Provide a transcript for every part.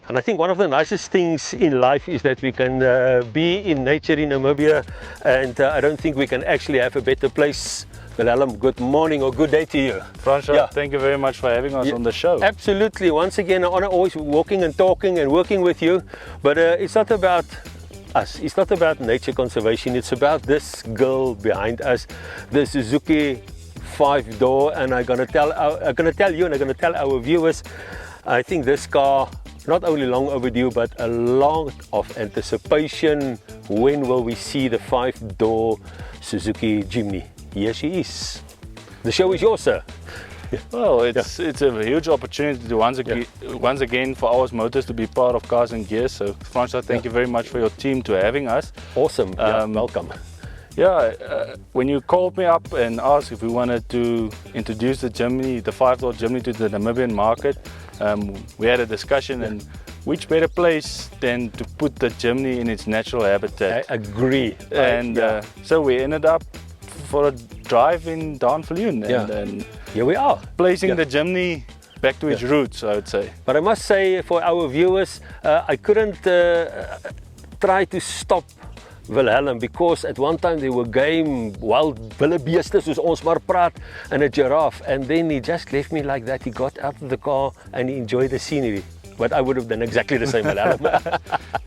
And I think one of the nicest things in life is that we can be in nature in Namibia, and I don't think we can actually have a better place. Wilhelm, good morning or good day to you. Francois, thank you very much for having us on the show. Absolutely. Once again, I honor always walking and talking and working with you, but it's not about us. It's not about nature conservation. It's about this girl behind us, the Suzuki 5-door, and I'm gonna tell you and I'm gonna tell our viewers, I think this car, not only long overdue, but a lot of anticipation. When will we see the 5-door Suzuki Jimny? Here she is. The show is yours, sir. Well, it's a huge opportunity to once again for Auas Motors to be part of Cars and Gears. So, Francois, thank you very much for your team to having us. Awesome. Welcome. When you called me up and asked if we wanted to introduce the Jimny, the 5-door Jimny, to the Namibian market, we had a discussion, and which better place than to put the Jimny in its natural habitat? I agree. And so we ended up for a drive in Downfalloon, and here we are, placing the Jimny back to its roots, I would say. But I must say, for our viewers, I couldn't try to stop Wilhelm, because at one time they were game wild wildebeestes, soos ons maar praat, and a giraffe, and then he just left me like that. He got out of the car and he enjoyed the scenery. But I would have done exactly the same, Wilhelm.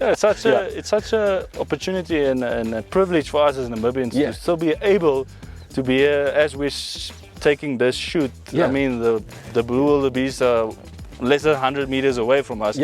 It's such a opportunity and a privilege for us as Namibians to still be able to be here as we're taking this shoot. I mean, the blue wildebeest are less than 100 meters away from us.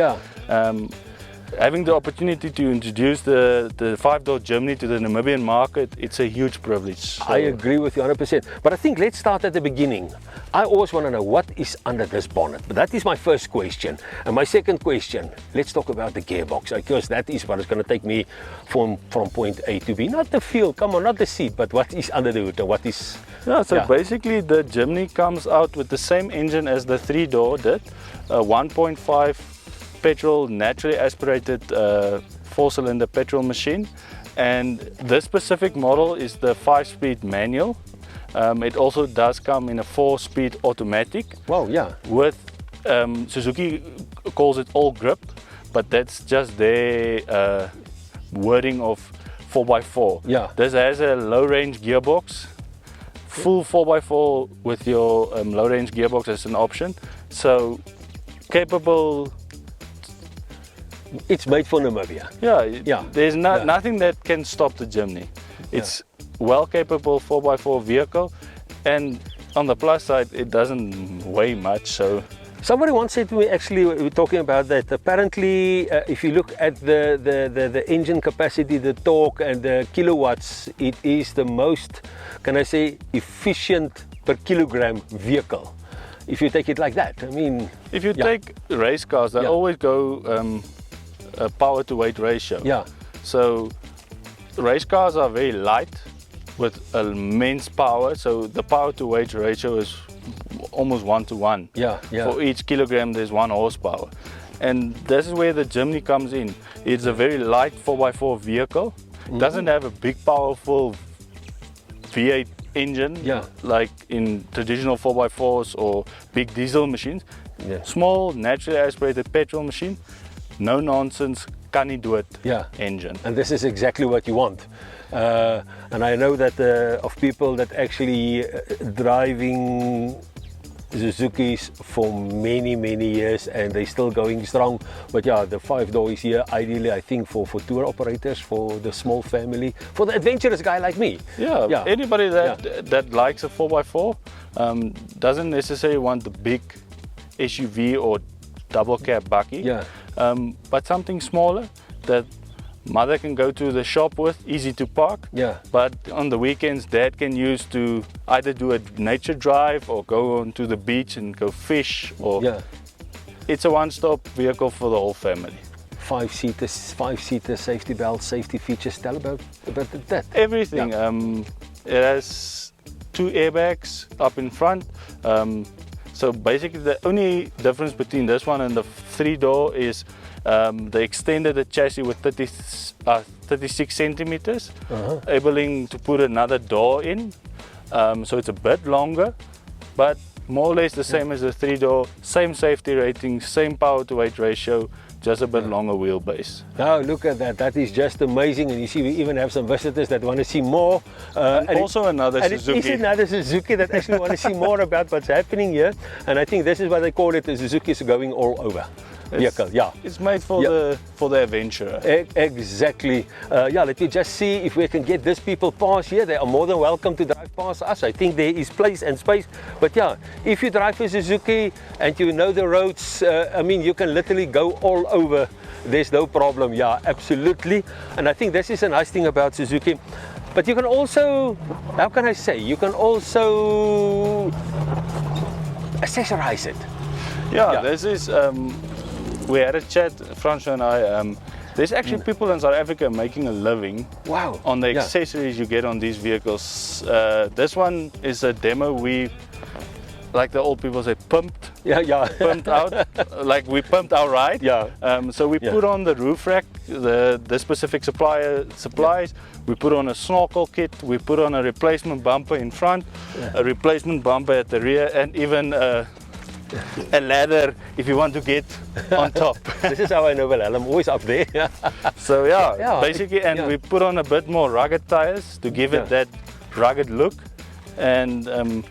Having the opportunity to introduce the 5-door Jimny to the Namibian market, it's a huge privilege. So. I agree with you 100%. But I think let's start at the beginning. I always want to know what is under this bonnet. But that is my first question. And my second question, let's talk about the gearbox, because that is what is going to take me from point A to B. Not the feel, come on, not the seat, but what is under the hood and what is... Basically the Jimny comes out with the same engine as the 3-door did, a 1.5 petrol naturally aspirated 4-cylinder petrol machine, and this specific model is the 5-speed manual. It also does come in a 4-speed automatic. Wow, yeah. With Suzuki calls it all grip, but that's just their wording of 4x4. Yeah. This has a low range gearbox, full 4x4 with your low range gearbox as an option. So capable. It's made for Namibia. There's nothing that can stop the Jimny. It's well capable 4x4 vehicle, and on the plus side, it doesn't weigh much. So somebody once said to me, actually, we were talking about that. Apparently, if you look at the engine capacity, the torque and the kilowatts, it is the most, can I say, efficient per kilogram vehicle. If you take it like that, I mean, if you take race cars, they always go a power to weight ratio. So race cars are very light with immense power, so the power to weight ratio is almost 1-to-1. For each kilogram there's 1 horsepower, and this is where the Jimny comes in. It's a very light 4x4 vehicle. Doesn't have a big powerful V8 engine like in traditional 4x4s or big diesel machines. Small naturally aspirated petrol machine, no nonsense, kan nie dood engine. And this is exactly what you want. And I know that of people that actually driving Suzukis for many years, and they're still going strong. But the 5-door is here ideally, I think, for tour operators, for the small family, for the adventurous guy like me. Anybody that likes a 4x4 doesn't necessarily want the big SUV or double cab bakkie, but something smaller that mother can go to the shop with, easy to park. But on the weekends, dad can use to either do a nature drive or go onto the beach and go fish. Or it's a one-stop vehicle for the whole family. 5-seater, safety belt, safety features. Tell about that. Everything. It has 2 airbags up in front. So basically, the only difference between this one and the 3-door is they extended the chassis with 36 centimeters, enabling to put another door in. So it's a bit longer, but more or less the same as the 3-door, same safety rating, same power to weight ratio, just a bit longer wheelbase. Now look at that, that is just amazing. And you see we even have some visitors that want to see more. And also another Suzuki. It is another Suzuki that actually want to see more about what's happening here. And I think this is what they call it, the Suzuki is going all over. Vehicle, yeah. It's made for the adventurer. Exactly. Yeah, let me just see if we can get these people past here. They are more than welcome to drive past us. I think there is place and space. But yeah, if you drive a Suzuki and you know the roads, I mean, you can literally go all over. There's no problem. Yeah, absolutely. And I think this is a nice thing about Suzuki. But you can also, how can I say, you can also accessorize it. Yeah, this is, we had a chat, Francois and I, there's actually people in South Africa making a living on the accessories you get on these vehicles. This one is a demo we, like the old people say, pumped. Pumped out, like we pumped our ride. So we put on the roof rack, the specific supplies. We put on a snorkel kit, we put on a replacement bumper in front, a replacement bumper at the rear, and even a ladder if you want to get on top. This is how I know, well, I'm always up there. So basically, and we put on a bit more rugged tires to give it that rugged look. And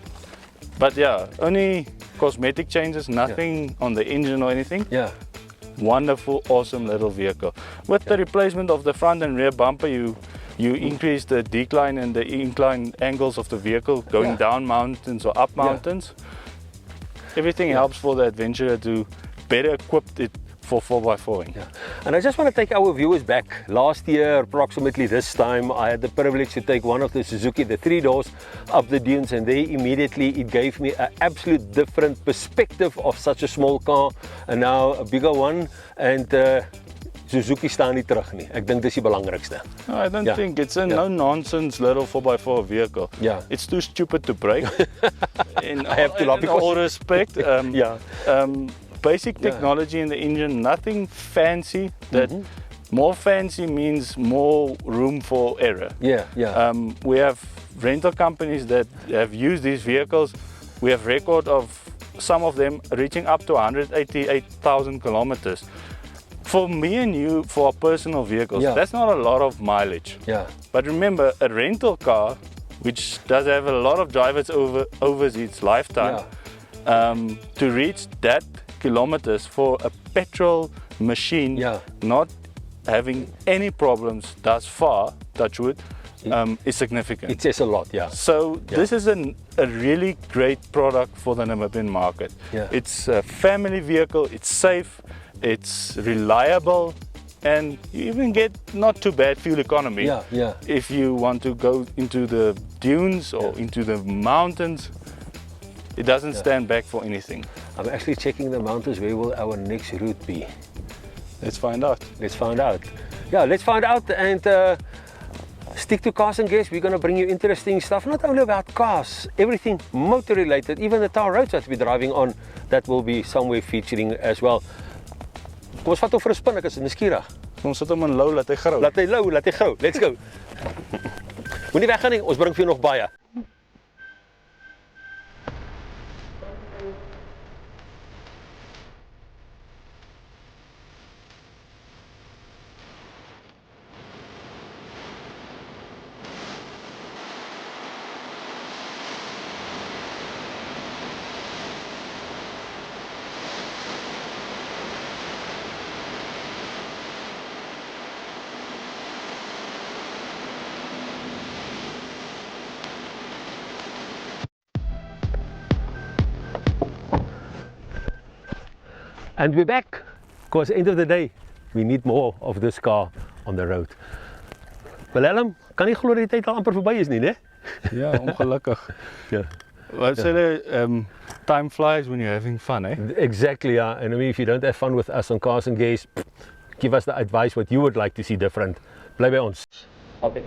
but yeah, only cosmetic changes, nothing on the engine or anything. Wonderful, awesome little vehicle. With the replacement of the front and rear bumper, you increase the decline and the incline angles of the vehicle going down mountains or up mountains. Everything helps for the adventurer to better equip it for 4x4ing. And I just want to take our viewers back. Last year, approximately this time, I had the privilege to take one of the Suzuki, the 3 doors, up the dunes, and there immediately it gave me an absolute different perspective of such a small car, and now a bigger one. And Suzuki staan nie terug nie. Ek dink dis die belangrikste. No, I don't think it's a no-nonsense little 4x4 vehicle. It's too stupid to break. I have to laugh in all respect. Basic technology in the engine, nothing fancy. That more fancy means more room for error. We have rental companies that have used these vehicles. We have record of some of them reaching up to 188,000 kilometers. For me and you, for our personal vehicles, that's not a lot of mileage. But remember, a rental car, which does have a lot of drivers over its lifetime, to reach that kilometers for a petrol machine, not having any problems thus far, touch wood, is significant. It says a lot, So this is a really great product for the Namibian market. It's a family vehicle, it's safe, it's reliable, and you even get not too bad fuel economy. If you want to go into the dunes or into the mountains, it doesn't stand back for anything. I'm actually checking the mountains. Where will our next route be? Let's find out. Let's find out. Yeah, let's find out, and stick to Cars and Gas. We're going to bring you interesting stuff, not only about cars, everything motor related, even the tar roads that we're driving on, that will be somewhere featuring as well. Kom ons vat hom vir 'n spin, ek is nuuskierig. Kom ons sit hom in lou, laat hy grou. Laat hy lou, laat hy grou. Let's go. Moenie weggaan nie, ons bring vir jou nog baie. And we're back, because at the end of the day, we need more of this car on the road. Willem, kan nie glo dat die tyd al amper verby is nie, né? Ja, ongelukkig. Wat sê hulle, time flies when you're having fun, eh? Exactly, yeah. And I mean, if you don't have fun with us on Cars and Gas, give us the advice what you would like to see different. Bly by ons. Okay.